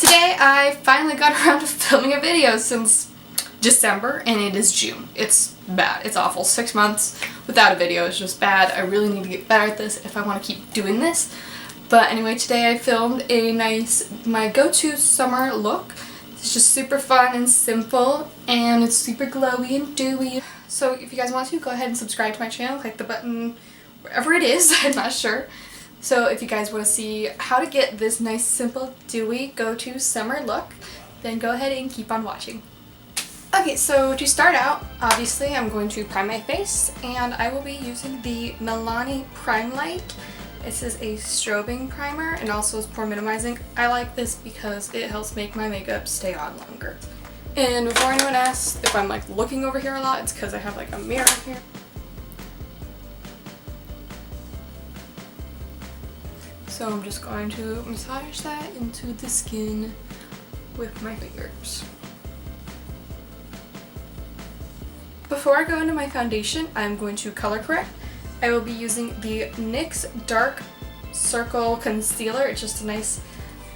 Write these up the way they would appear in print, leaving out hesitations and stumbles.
Today I finally got around to filming a video since December, and it is June. It's bad. It's awful. 6 months without a video is just bad. I really need to get better at this if I want to keep doing this. But anyway, today I filmed my go-to summer look. It's just super fun and simple, and it's super glowy and dewy. So if you guys want to, go ahead and subscribe to my channel. Click the button wherever it is. I'm not sure. So if you guys want to see how to get this nice, simple, dewy go-to summer look, then go ahead and keep on watching. Okay, so to start out, obviously I'm going to prime my face, and I will be using the Milani Prime Light. This is a strobing primer and also is pore minimizing. I like this because it helps make my makeup stay on longer. And before anyone asks if I'm like looking over here a lot, it's because I have like a mirror here. So I'm just going to massage that into the skin with my fingers. Before I go into my foundation, I'm going to color correct. I will be using the NYX Dark Circle Concealer. It's just a nice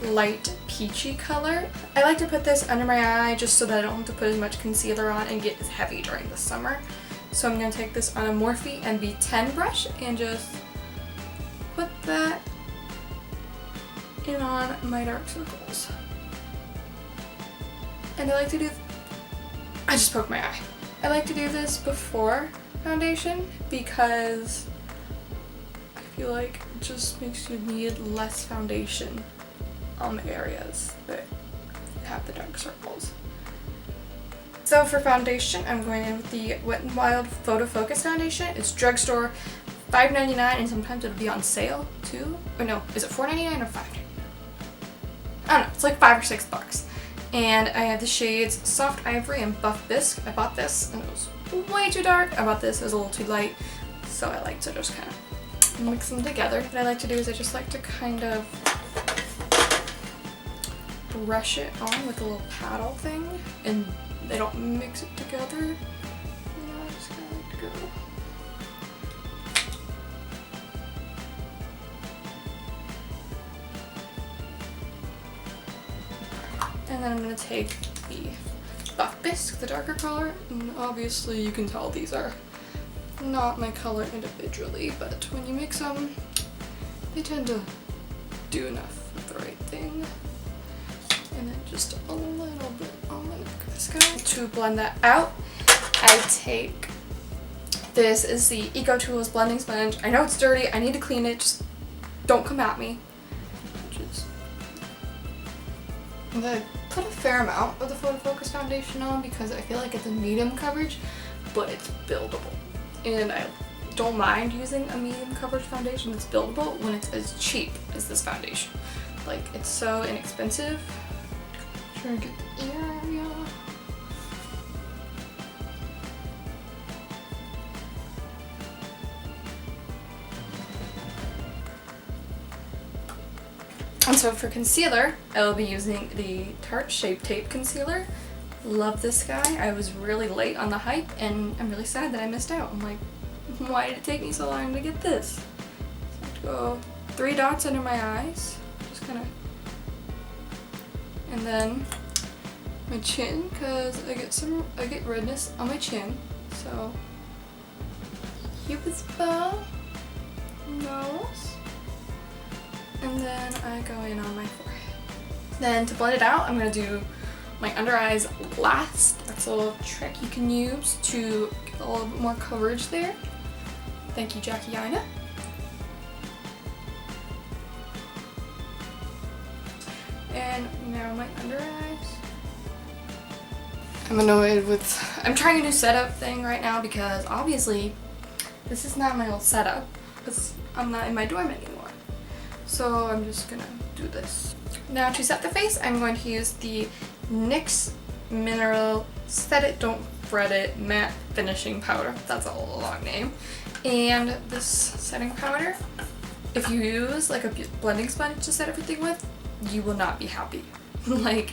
light peachy color. I like to put this under my eye just so that I don't have to put as much concealer on and get as heavy during the summer. So I'm going to take this on a Morphe NB10 brush and just put that in on my dark circles. And I just poked my eye. I like to do this before foundation because I feel like it just makes you need less foundation on the areas that have the dark circles. So for foundation, I'm going in with the Wet n Wild PhotoFocus foundation. It's drugstore $5.99, and sometimes it'll be on sale too. Or no, is it $4.99 or $5.99? I don't know, it's like $5 or $6. And I have the shades Soft Ivory and Buff Bisque. I bought this and it was way too dark. I bought this, it was a little too light, so I like to just kind of mix them together. What I like to do is I just like to kind of brush it on with a little paddle thing, and they don't mix it together. You know, I just kind of like to go. And then I'm going to take the Buff Bisque, the darker color, and obviously you can tell these are not my color individually, but when you mix them, they tend to do enough of the right thing. And then just a little bit on the neck of this guy. To blend that out, I take, this is the Eco Tools blending sponge. I know it's dirty, I need to clean it, just don't come at me. I'm going to put a fair amount of the PhotoFocus foundation on because I feel like it's a medium coverage, but it's buildable. And I don't mind using a medium coverage foundation that's buildable when it's as cheap as this foundation. Like, it's so inexpensive. Trying to get the ear area. And so for concealer, I will be using the Tarte Shape Tape Concealer. Love this guy. I was really late on the hype, and I'm really sad that I missed out. I'm like, why did it take me so long to get this? So I have to go 3 dots under my eyes. Just kind of. And then my chin, because I get redness on my chin. So Cupid's bow, nose. And then I go in on my forehead. Then to blend it out, I'm going to do my under eyes last. That's a little trick you can use to get a little bit more coverage there. Thank you, Jackie Ina. And now my under eyes. I'm annoyed with, I'm trying a new setup thing right now because obviously this is not my old setup because I'm not in my dorm anymore. So I'm just gonna do this. Now to set the face, I'm going to use the NYX Mineral Set It, Don't Fret It Matte Finishing Powder. That's a long name. And this setting powder, if you use like a blending sponge to set everything with, you will not be happy. Like,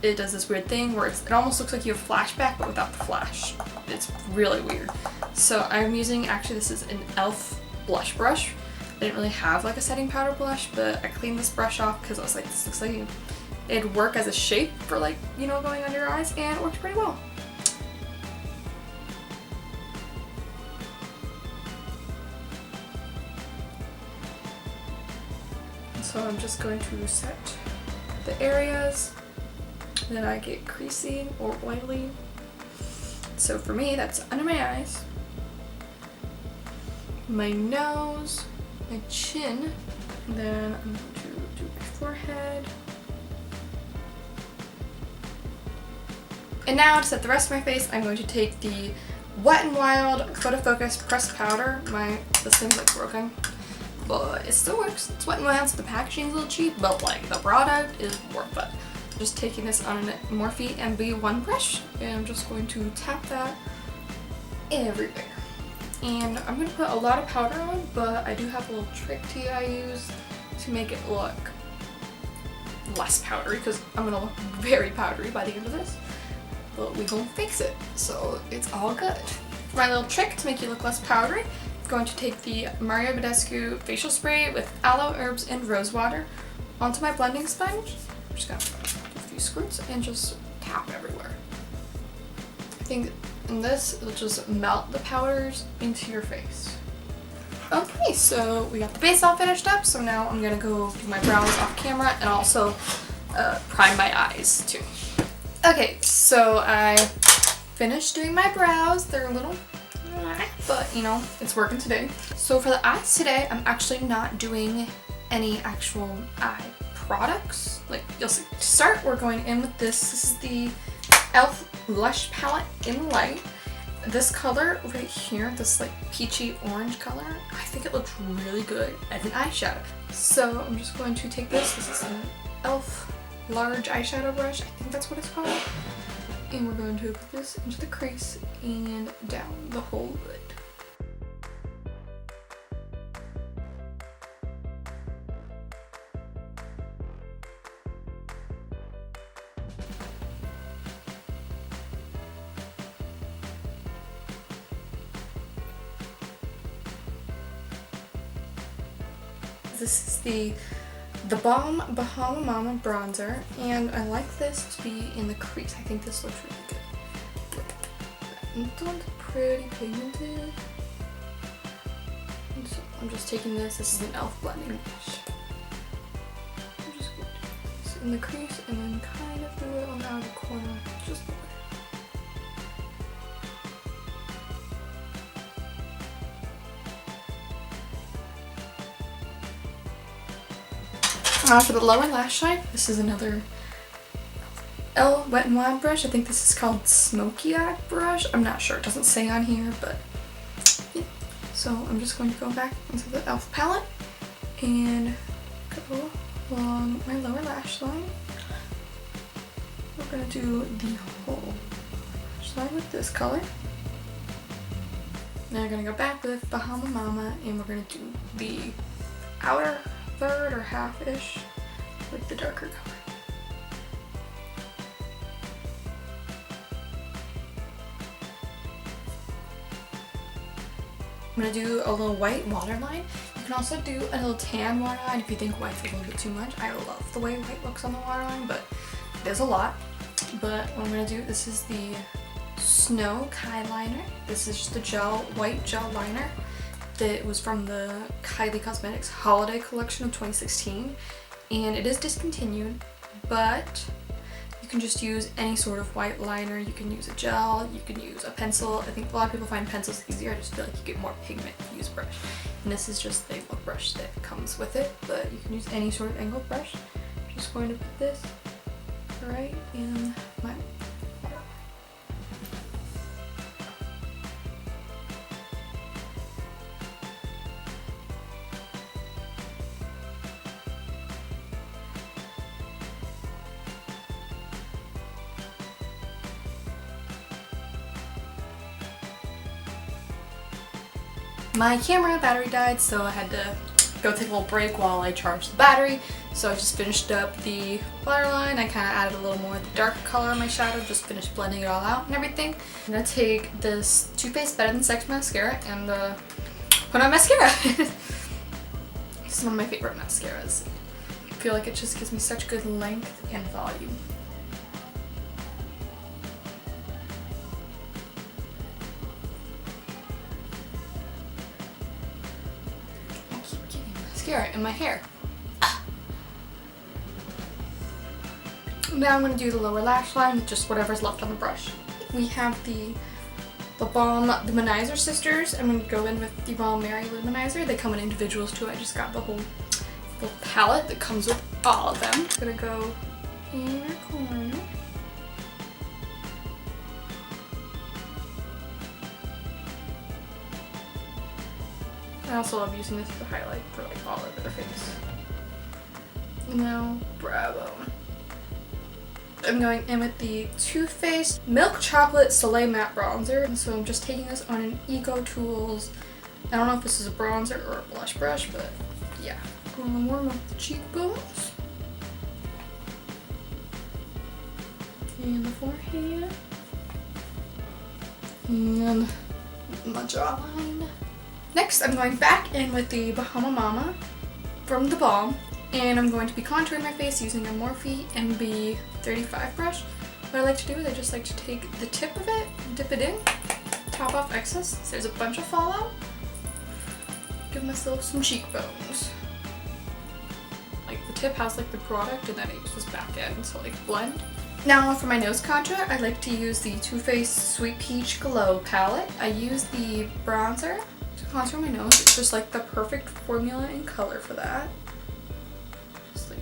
it does this weird thing where it almost looks like you have flashback but without the flash. It's really weird. So I'm using, actually this is an e.l.f. blush brush. I didn't really have like a setting powder blush, but I cleaned this brush off because I was like, this looks like it'd work as a shape for like, you know, going under your eyes, and it worked pretty well. So I'm just going to set the areas that I get creasy or oily. So for me, that's under my eyes, my nose, my chin, and then I'm going to do my forehead. And now to set the rest of my face, I'm going to take the Wet n Wild PhotoFocus pressed powder. This thing's like broken, but it still works. It's Wet n Wild, so the packaging's a little cheap, but like the product is worth it. I'm just taking this on a Morphe MB1 brush, and I'm just going to tap that everywhere. And I'm going to put a lot of powder on, but I do have a little trick tea I use to make it look less powdery, because I'm going to look very powdery by the end of this. But we gonna fix it, so it's all good. For my little trick to make you look less powdery, I'm going to take the Badescu facial spray with aloe, herbs, and rosewater onto my blending sponge. I'm just gonna do a few squirts and just tap everywhere. I think in this, it'll just melt the powders into your face. Okay, so we got the base all finished up, so now I'm gonna go do my brows off camera and also prime my eyes too. Okay, so I finished doing my brows. They're a little, but you know, it's working today. So for the eyes today, I'm actually not doing any actual eye products. Like, you'll see. To start, we're going in with this. This is the e.l.f. Blush Palette in Light. This color right here, this like peachy orange color, I think it looks really good as an eyeshadow. So I'm just going to take this. This is an e.l.f. large eyeshadow brush, I think that's what it's called, and we're going to put this into the crease and down the whole lid. This is the TheBalm Bahama Mama bronzer, and I like this to be in the crease. I think this looks really good. This one's pretty pigmented. And so I'm just taking this. This is an e.l.f. blending brush. I'm just going to do this in the crease and then kind of do it on the outer corner, just a little bit. For the lower lash line, this is another e.l.f. Wet n Wild brush. I think this is called Smoky Eye brush. I'm not sure, it doesn't say on here, but yeah. So I'm just going to go back into the e.l.f. palette and go along my lower lash line. We're going to do the whole lash line with this color. Now we're going to go back with Bahama Mama, and we're going to do the outer third or half-ish with the darker color. I'm going to do a little white waterline. You can also do a little tan waterline if you think white's a little bit too much. I love the way white looks on the waterline, but there's a lot. But what I'm going to do, this is the Snow Kyliner. This is just a white gel liner that was from the Kylie Cosmetics Holiday Collection of 2016, and it is discontinued, but you can just use any sort of white liner. You can use a gel, you can use a pencil. I think a lot of people find pencils easier. I just feel like you get more pigment if you use a brush. And this is just the angled brush that comes with it, but you can use any sort of angled brush. I'm just going to put this right in my My camera battery died, so I had to go take a little break while I charged the battery. So I just finished up the waterline. I kind of added a little more of the dark color on my shadow, just finished blending it all out and everything. I'm going to take this Too Faced Better Than Sex mascara and put on mascara. This is one of my favorite mascaras. feel like it just gives me such good length and volume. I keep getting mascara in my hair. Now I'm going to do the lower lash line with just whatever's left on the brush. We have the TheBalm Luminizer Sisters. I'm going to go in with TheBalm Mary Luminizer. They come in individuals too. I just got the whole palette that comes with all of them. I'm going to go inner corner. I also love using this to highlight for like all over the face. Now, bravo. I'm going in with the Too Faced Milk Chocolate Soleil Matte Bronzer. And so I'm just taking this on an Eco Tools. I don't know if this is a bronzer or a blush brush, but yeah. Going to warm up the cheekbones. And the forehead. And my jawline. Next, I'm going back in with the Bahama Mama from TheBalm. And I'm going to be contouring my face using a Morphe MB35 brush. What I like to do is I just like to take the tip of it, dip it in, top off excess. So there's a bunch of fallout. Give myself some cheekbones. Like the tip has like the product and then I use this back end, so like blend. Now for my nose contour, I like to use the Too Faced Sweet Peach Glow palette. I use the bronzer to contour my nose. It's just like the perfect formula and color for that.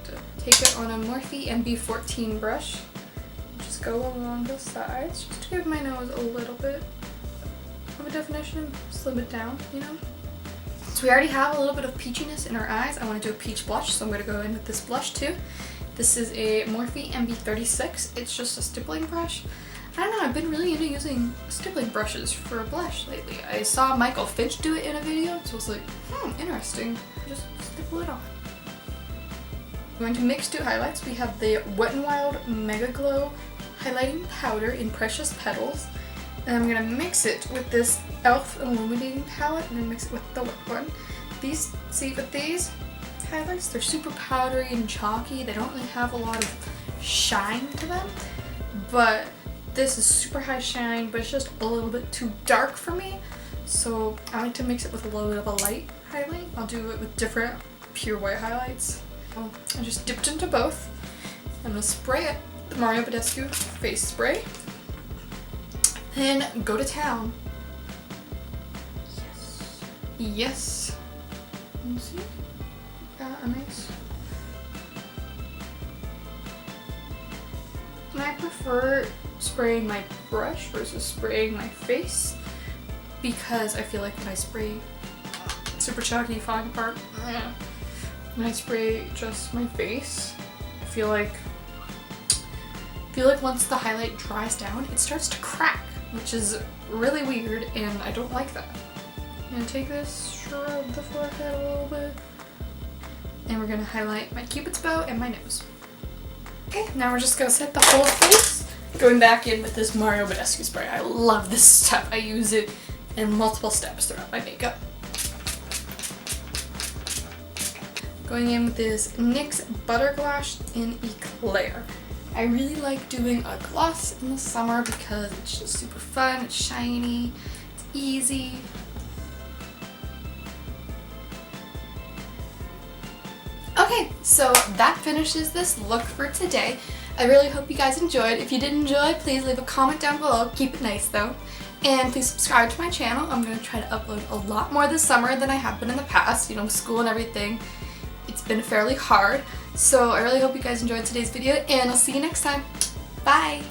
To take it on a Morphe MB14 brush, just go along the sides, just to give my nose a little bit of a definition, slim it down, you know. So we already have a little bit of peachiness in our eyes. I want to do a peach blush, so I'm going to go in with this blush too. This is a Morphe MB36. It's just a stippling brush. I don't know, I've been really into using stippling brushes for a blush lately. I saw Michael Finch do it in a video, so I was like, interesting. Just stipple it on. Going to mix two highlights. We have the Wet n Wild Megaglow highlighting powder in Precious Petals, and I'm gonna mix it with this e.l.f. Illuminating Palette, and then mix it with the wet one. These highlights, they're super powdery and chalky. They don't really have a lot of shine to them, but this is super high shine, but it's just a little bit too dark for me. So I like to mix it with a little bit of a light highlight. I'll do it with different pure white highlights. I just dipped into both. I'm gonna spray it, the Mario Badescu face spray, then go to town. Yes. Let me see. Got a nice. And I prefer spraying my brush versus spraying my face because I feel like when I spray super chalky falling apart. When I spray just my face, I feel like once the highlight dries down, it starts to crack, which is really weird, and I don't like that. I'm gonna take this, shrug the forehead a little bit, and we're gonna highlight my cupid's bow and my nose. Okay, now we're just gonna set the whole face. Going back in with this Mario Badescu spray. I love this stuff. I use it in multiple steps throughout my makeup. Going in with this NYX Butter Gloss in Eclair. I really like doing a gloss in the summer because it's just super fun, it's shiny, it's easy. Okay, so that finishes this look for today. I really hope you guys enjoyed. If you did enjoy, please leave a comment down below. Keep it nice though. And please subscribe to my channel. I'm going to try to upload a lot more this summer than I have been in the past. You know, school and everything. It's been fairly hard. So I really hope you guys enjoyed today's video, and I'll see you next time. Bye!